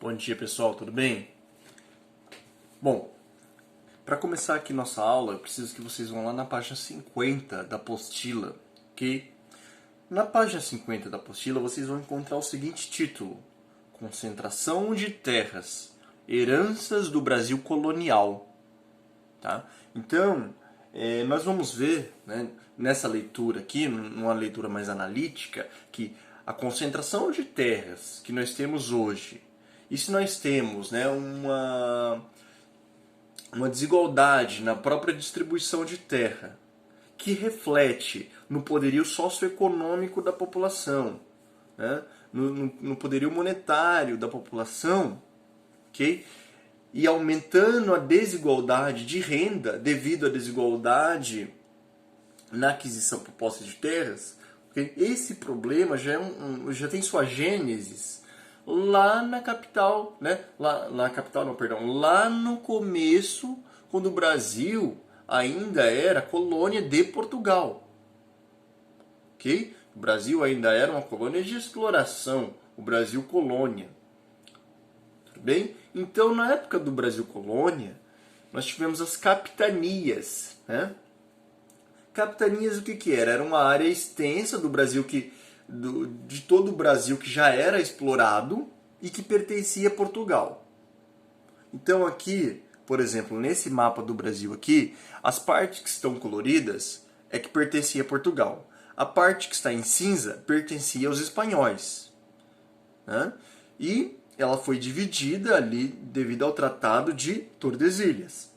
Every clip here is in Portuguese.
Bom dia, pessoal, tudo bem? Bom, para começar aqui nossa aula, eu preciso que vocês vão lá na página 50 da apostila, ok? Na página 50 da apostila, vocês vão encontrar o seguinte título: Concentração de terras, heranças do Brasil colonial. Tá? Então, nós vamos ver, né, nessa leitura aqui, numa leitura mais analítica, que a concentração de terras que nós temos hoje, e se nós temos, né, uma desigualdade na própria distribuição de terra, que reflete no poderio socioeconômico da população, né, no poderio monetário da população, ok? E aumentando a desigualdade de renda devido à desigualdade na aquisição por posse de terras, okay? Esse problema já tem sua gênesis lá na capital, né? Lá no começo, quando o Brasil ainda era colônia de Portugal. Okay? O Brasil ainda era uma colônia de exploração, o Brasil colônia. Tudo bem? Então, na época do Brasil colônia, nós tivemos as capitanias. Né? Capitanias, o que era? Era uma área extensa do Brasil, de todo o Brasil que já era explorado e que pertencia a Portugal. Então aqui, por exemplo, nesse mapa do Brasil aqui, as partes que estão coloridas é que pertencia a Portugal. A parte que está em cinza pertencia aos espanhóis. Né? E ela foi dividida ali devido ao Tratado de Tordesilhas,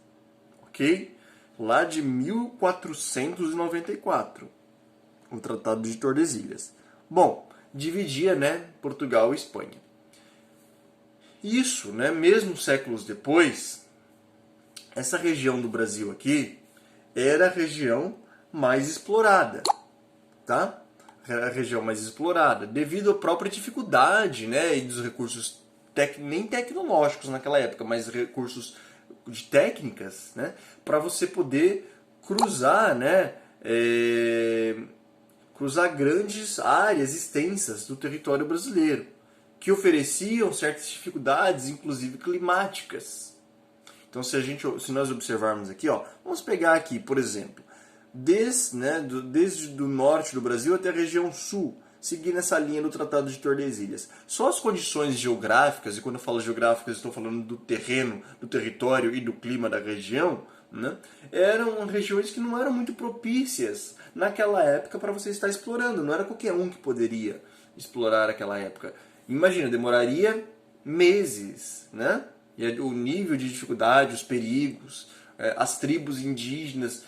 ok? Lá de 1494, o Tratado de Tordesilhas. Bom, dividia, né, Portugal e Espanha. Isso, né, mesmo séculos depois, essa região do Brasil aqui era a região mais explorada, tá? A região mais explorada, devido à própria dificuldade, né, e dos recursos nem tecnológicos naquela época, mas recursos de técnicas, né, para você poder cruzar, né, cruzar grandes áreas extensas do território brasileiro, que ofereciam certas dificuldades, inclusive climáticas. Então, se nós observarmos aqui, ó, vamos pegar aqui, por exemplo, desde do norte do Brasil até a região sul, seguindo essa linha do Tratado de Tordesilhas. Só as condições geográficas, e quando eu falo geográficas, estou falando do terreno, do território e do clima da região, né, eram regiões que não eram muito propícias naquela época para você estar explorando. Não era qualquer um que poderia explorar aquela época. Imagina, demoraria meses, né? E o nível de dificuldade, os perigos, as tribos indígenas,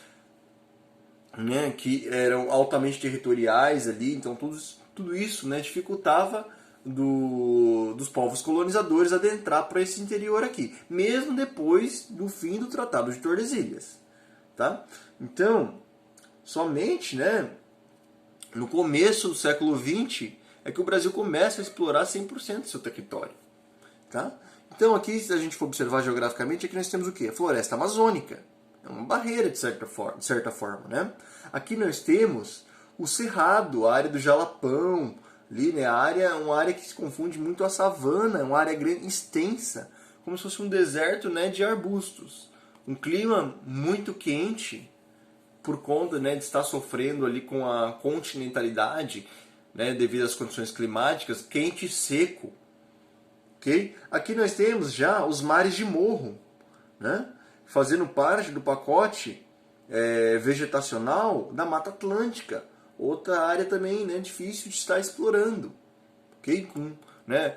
né, que eram altamente territoriais ali, então tudo isso, né, dificultava dos povos colonizadores adentrar para esse interior aqui, mesmo depois do fim do Tratado de Tordesilhas. Tá? Então, somente, né, no começo do século XX é que o Brasil começa a explorar 100% do seu território. Tá? Então aqui, se a gente for observar geograficamente, aqui nós temos o quê? A floresta amazônica. É uma barreira, de certa forma. Né? Aqui nós temos o Cerrado, a área do Jalapão, ali, né? Uma área que se confunde muito a savana, uma área grande, extensa, como se fosse um deserto, né, de arbustos. Um clima muito quente, por conta, né, de estar sofrendo ali com a continentalidade, né, devido às condições climáticas, quente e seco. Okay? Aqui nós temos já os mares de morro, né, fazendo parte do pacote vegetacional da Mata Atlântica. Outra área também, né, difícil de estar explorando. Okay? Com, né,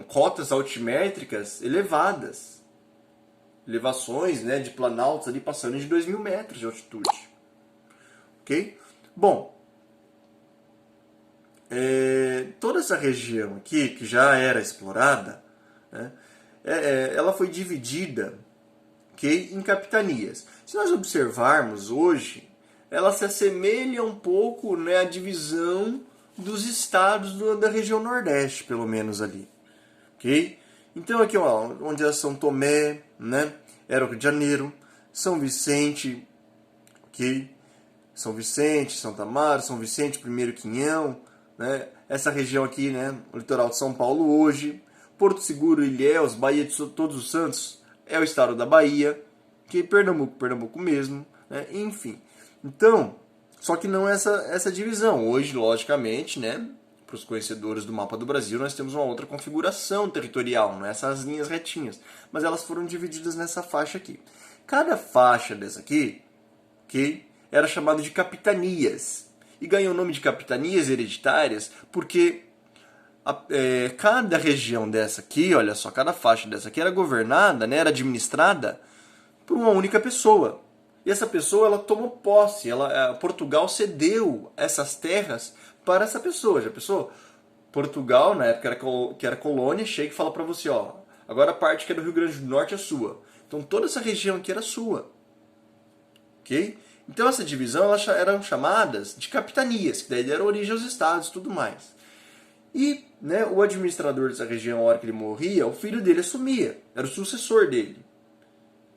cotas altimétricas elevadas. Elevações, né, de planaltos ali passando de 2.000 metros de altitude. Okay? Bom, toda essa região aqui, que já era explorada, né, ela foi dividida, okay, em capitanias. Se nós observarmos hoje, ela se assemelha um pouco, né, à divisão dos estados da região Nordeste, pelo menos ali. Okay? Então aqui, ó, onde é São Tomé, né, era o Rio de Janeiro, São Vicente, okay? São Vicente, Santa Amaro, São Vicente, Primeiro Quinhão, né, essa região aqui, né, o litoral de São Paulo hoje, Porto Seguro, Ilhéus, Baía de Todos os Santos é o estado da Bahia, que Pernambuco mesmo, né? Enfim. Então, só que não é essa divisão. Hoje, logicamente, né, para os conhecedores do mapa do Brasil, nós temos uma outra configuração territorial, não é essas linhas retinhas, mas elas foram divididas nessa faixa aqui. Cada faixa dessa aqui, ok, era chamada de capitanias. E ganhou o nome de capitanias hereditárias porque cada região dessa aqui, olha só, cada faixa dessa aqui era governada, né, era administrada por uma única pessoa. E essa pessoa, ela tomou posse, Portugal cedeu essas terras para essa pessoa. Já pensou? Portugal, na época que era colônia, chega e fala para você, ó, agora a parte que é do Rio Grande do Norte é sua. Então toda essa região aqui era sua. Ok? Então essa divisão, elas eram chamadas de capitanias, que daí deram origem aos estados e tudo mais. E, né, o administrador dessa região, a hora que ele morria, o filho dele assumia, era o sucessor dele.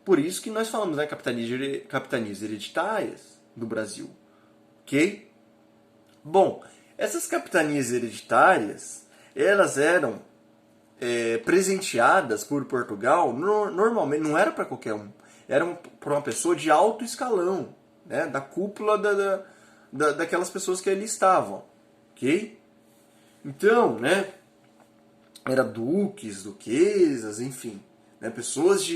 Por isso que nós falamos, né, capitanias hereditárias do Brasil. Ok? Bom, essas capitanias hereditárias, elas eram presenteadas por Portugal, normalmente não era para qualquer um, era para uma pessoa de alto escalão, né, da cúpula daquelas pessoas que ali estavam. Ok? Então, né, era duques, duquesas, enfim, né, pessoas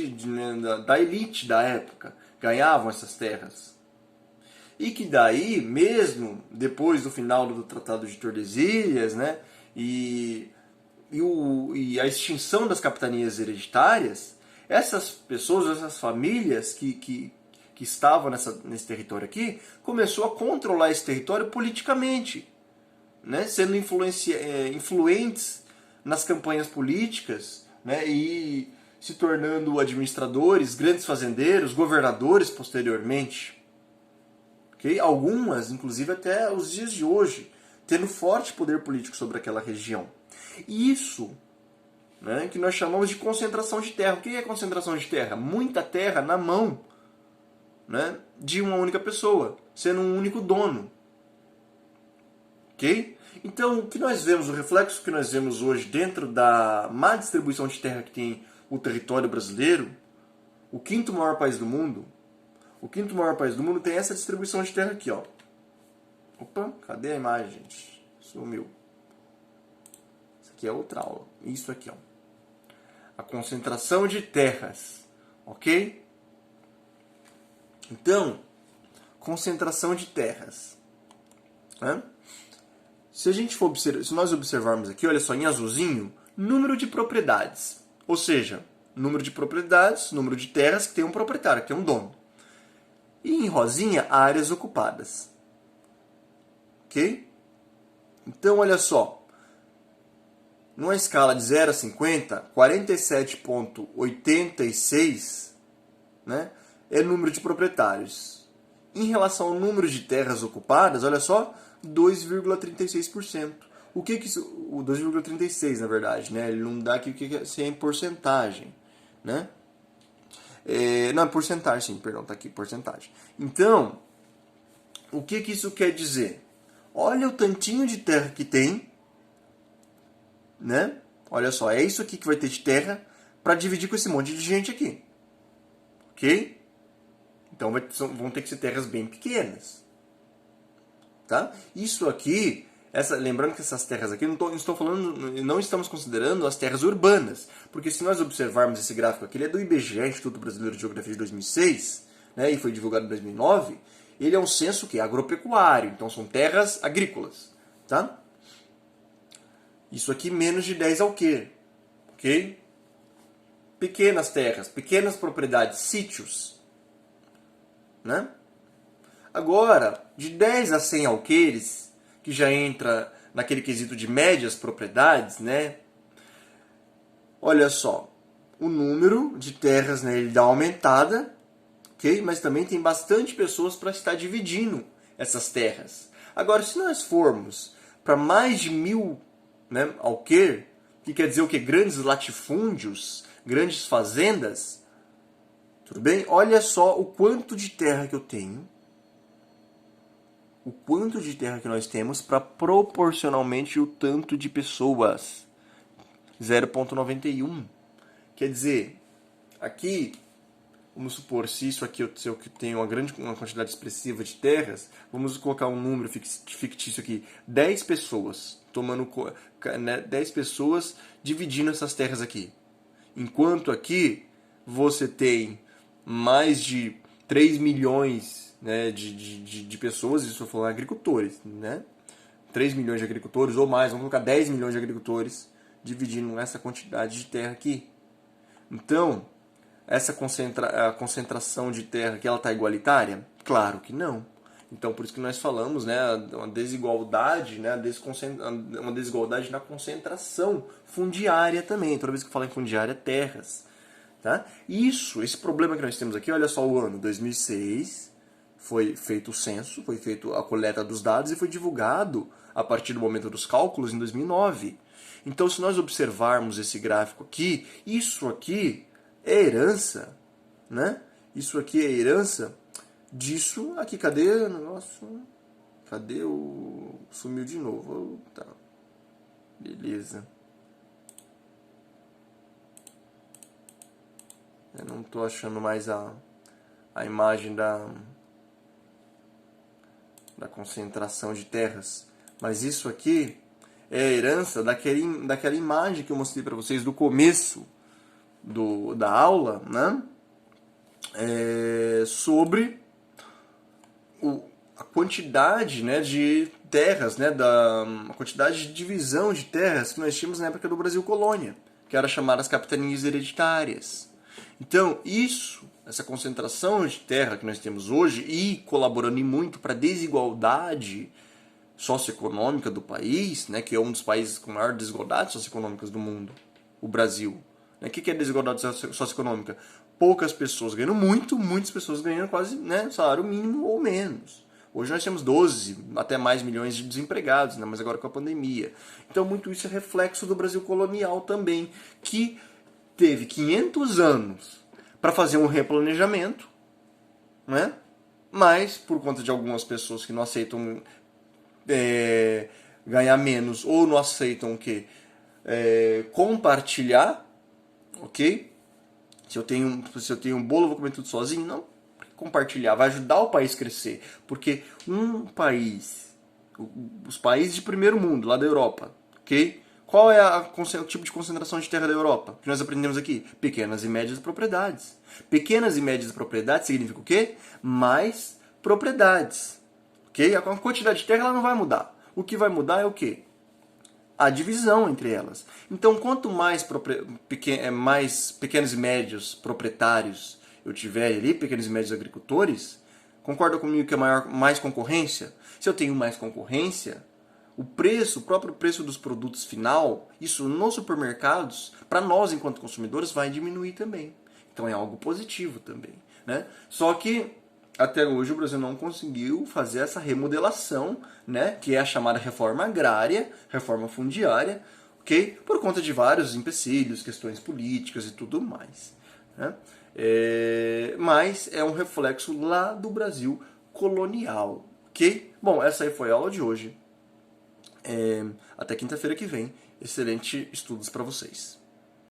da elite da época ganhavam essas terras. E que daí, mesmo depois do final do Tratado de Tordesilhas, né, e a extinção das capitanias hereditárias, essas pessoas, essas famílias que estavam nesse território aqui, começou a controlar esse território politicamente, né, sendo influentes nas campanhas políticas, né, e se tornando administradores, grandes fazendeiros, governadores posteriormente. Okay? Algumas, inclusive até os dias de hoje, tendo forte poder político sobre aquela região. Isso, né, que nós chamamos de concentração de terra. O que é concentração de terra? Muita terra na mão, né, de uma única pessoa, sendo um único dono. Ok? Então, o que nós vemos, o reflexo que nós vemos hoje dentro da má distribuição de terra que tem o território brasileiro, o quinto maior país do mundo, tem essa distribuição de terra aqui, ó. Opa, cadê a imagem, gente? Sumiu. Isso aqui é outra aula. Isso aqui, ó. A concentração de terras, ok? Então, concentração de terras, né? Se nós observarmos aqui, olha só, em azulzinho, número de propriedades. Ou seja, número de propriedades, número de terras que tem um proprietário, que tem um dono. E em rosinha, áreas ocupadas. Ok? Então, olha só. Numa escala de 0 a 50, 47,86, né, é número de proprietários. Em relação ao número de terras ocupadas, olha só, 2,36%. O que isso... O 2,36, na verdade, né? Ele não dá aqui o que é em porcentagem, né? Não, porcentagem, sim, perdão, tá aqui, porcentagem. Então, o que isso quer dizer? Olha o tantinho de terra que tem, né? Olha só, é isso aqui que vai ter de terra para dividir com esse monte de gente aqui. Ok? Então vão ter que ser terras bem pequenas. Tá? Isso aqui, lembrando que essas terras aqui, não estamos considerando as terras urbanas, porque se nós observarmos esse gráfico aqui, ele é do IBGE, Instituto Brasileiro de Geografia de 2006, né, e foi divulgado em 2009, ele é um censo que é agropecuário, então são terras agrícolas. Tá? Isso aqui menos de 10 alqueires, ok? Pequenas terras, pequenas propriedades, sítios, né? Agora, de 10 a 100 alqueires, que já entra naquele quesito de médias propriedades, né? Olha só, o número de terras, né, ele dá uma aumentada, ok? Mas também tem bastante pessoas para estar dividindo essas terras. Agora, se nós formos para mais de 1.000, né, alqueires, que quer dizer o quê? Grandes latifúndios, grandes fazendas, tudo bem? Olha só o quanto de terra que eu tenho, o quanto de terra que nós temos para proporcionalmente o tanto de pessoas. 0,91. Quer dizer, aqui, vamos supor, se isso aqui se eu tenho uma quantidade expressiva de terras, vamos colocar um número fictício aqui, 10 pessoas tomando, né, 10 pessoas dividindo essas terras aqui. Enquanto aqui você tem mais de 3 milhões, né, de pessoas, isso eu falo agricultores, né? 3 milhões de agricultores ou mais, vamos colocar 10 milhões de agricultores dividindo essa quantidade de terra aqui. Então, essa a concentração de terra que ela está igualitária? Claro que não. Então, por isso que nós falamos, né, uma desigualdade, né, uma desigualdade na concentração fundiária também. Toda vez que eu falo em fundiária, terras. Tá? Esse problema que nós temos aqui, olha só o ano 2006, foi feito o censo, foi feita a coleta dos dados e foi divulgado a partir do momento dos cálculos em 2009. Então, se nós observarmos esse gráfico aqui, isso aqui é herança, né? Isso aqui é herança disso aqui. Cadê o negócio? Cadê o... Sumiu de novo. Tá. Beleza. Eu não estou achando mais a imagem da concentração de terras. Mas isso aqui é a herança daquela imagem que eu mostrei para vocês do começo da aula, né? Sobre a quantidade, né, de terras, né, a quantidade de divisão de terras que nós tínhamos na época do Brasil Colônia, que era chamadas capitanias hereditárias. Então, essa concentração de terra que nós temos hoje e colaborando muito para a desigualdade socioeconômica do país, né, que é um dos países com maior desigualdade socioeconômicas do mundo, o Brasil. O que é desigualdade socioeconômica? Poucas pessoas ganhando muito, muitas pessoas ganhando quase, né, salário mínimo ou menos. Hoje nós temos 12, até mais milhões de desempregados, né, mas agora com a pandemia. Então, muito isso é reflexo do Brasil colonial também, que teve 500 anos para fazer um replanejamento, né? Mas, por conta de algumas pessoas que não aceitam ganhar menos ou não aceitam o quê? Compartilhar, ok? Se eu tenho um bolo, eu vou comer tudo sozinho? Não. Compartilhar vai ajudar o país a crescer. Porque os países de primeiro mundo, lá da Europa, ok? Qual é o tipo de concentração de terra da Europa que nós aprendemos aqui? Pequenas e médias propriedades. Pequenas e médias propriedades significa o quê? Mais propriedades. Okay? A quantidade de terra ela não vai mudar. O que vai mudar é o quê? A divisão entre elas. Então, quanto mais pequenos e médios proprietários eu tiver ali, pequenos e médios agricultores, concorda comigo que é mais concorrência? Se eu tenho mais concorrência, o próprio preço dos produtos final, isso nos supermercados, para nós enquanto consumidores, vai diminuir também. Então é algo positivo também, né? Só que até hoje o Brasil não conseguiu fazer essa remodelação, né? Que é a chamada reforma agrária, reforma fundiária, ok? Por conta de vários empecilhos, questões políticas e tudo mais, né? Mas é um reflexo lá do Brasil colonial, ok? Bom, essa aí foi a aula de hoje. Até quinta-feira que vem. Excelente estudos para vocês.